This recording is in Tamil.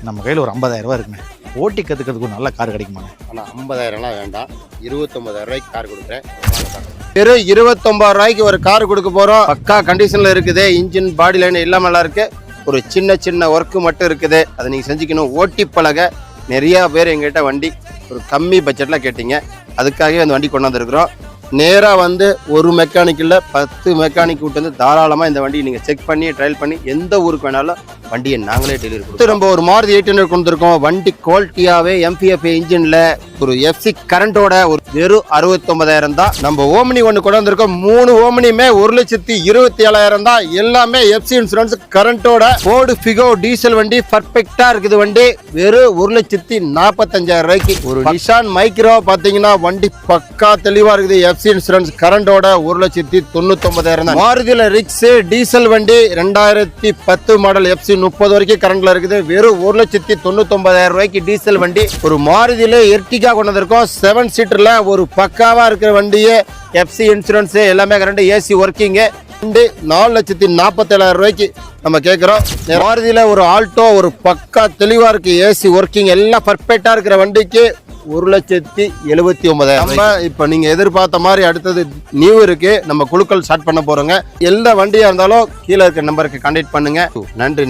நம்ம கையில் ஒரு 50,000 ரூபா இருக்குண்ணே. ஓட்டி கற்றுக்கிறதுக்கு ஒரு நல்ல கார் கிடைக்குமாண்ணே? ஆனால் 50,000லாம் வேண்டாம், 29,000 ரூபாய்க்கு கார் கொடுக்குறேன். வெறும் 29,000 ரூபாய்க்கு ஒரு கார் கொடுக்க போகிறோம். பக்கா கண்டிஷனில் இருக்குது. இன்ஜின் பாடி லைன் எல்லாம் நல்லா இருக்குது. ஒரு சின்ன ஒர்க்கு மட்டும் இருக்குது. அதை நீங்கள் செஞ்சுக்கணும். ஓட்டி பழக நிறையா பேர் எங்ககிட்ட வண்டி ஒரு கம்மி பட்ஜெட்டில் கேட்டீங்க. அதுக்காகவே அந்த வண்டி கொண்டு வந்திருக்கிறோம். நேராக வந்து ஒரு மெக்கானிக்கில் 10 மெக்கானிக் விட்டு வந்து தாராளமாக இந்த வண்டியை நீங்கள் செக் பண்ணி ட்ரையல் பண்ணி எந்த ஊருக்கு வேணாலும் வண்டியை நாங்களே டெலிவரி கொடுத்து நம்ம ஒரு மாருதி 800 கொடுத்துருக்கோம். வண்டி குவாலிட்டியாகவே MPFA இன்ஜினில் ஒரு FC கரண்டோட ஒரு வெறும் 69,000 தான். நம்ம ஓமினி ஒன்று கொண்டு வந்திருக்கோம். 3 ஓமினியுமே 1,27,000 தான். எல்லாமே FC இன்சூரன்ஸ் கரண்டோட ஃபோர்டு ஃபிகோ டீசல் வண்டி. பர்ஃபெக்டாக இருக்குது வண்டி. வெறும் 1,45,000 ரூபாய்க்கு. ஒரு நிஷான் மைக்ரோ பார்த்தீங்கன்னா வண்டி பக்கா தெளிவாக இருக்குது. FC இன்சூரன்ஸ் கரண்டோட 1,99,000 தான். மாருதியில ரிக்ஸ் டீசல் வண்டி 2010 மாடல் FC 30 வரைக்கும் கரண்ட்ல இருக்குது. வெறும் 1,99,000 ரூபாய்க்கு டீசல் வண்டி. ஒரு மாருதியில எர்டிகா கொண்டு வந்திருக்கோம். 7 சீட்டர்ல ஒரு பக்காவா இருக்கிற வண்டியே. FC இன்சூரன்ஸ் எல்லாமே கரண்ட், ஏசி ஒர்க்கிங். 4,47,000 ரூபாய்க்கு நம்ம கேட்கிறோம். மாருதியில ஒரு ஆல்டோ ஒரு பக்கா தெளிவா இருக்கு. ஏசி ஒர்க்கிங் எல்லாம் பர்ஃபெக்டா இருக்கிற வண்டிக்கு 1,79,000. நம்ம இப்ப நீங்க எதிர்பார்த்த மாதிரி அடுத்தது நியூ இருக்கு. நம்ம குழுக்கள் ஸ்டார்ட் பண்ண போறோங்க. எல்லா வண்டியா இருந்தாலும் கீழே இருக்க நம்பருக்கு கான்டாக்ட் பண்ணுங்க. நன்றி.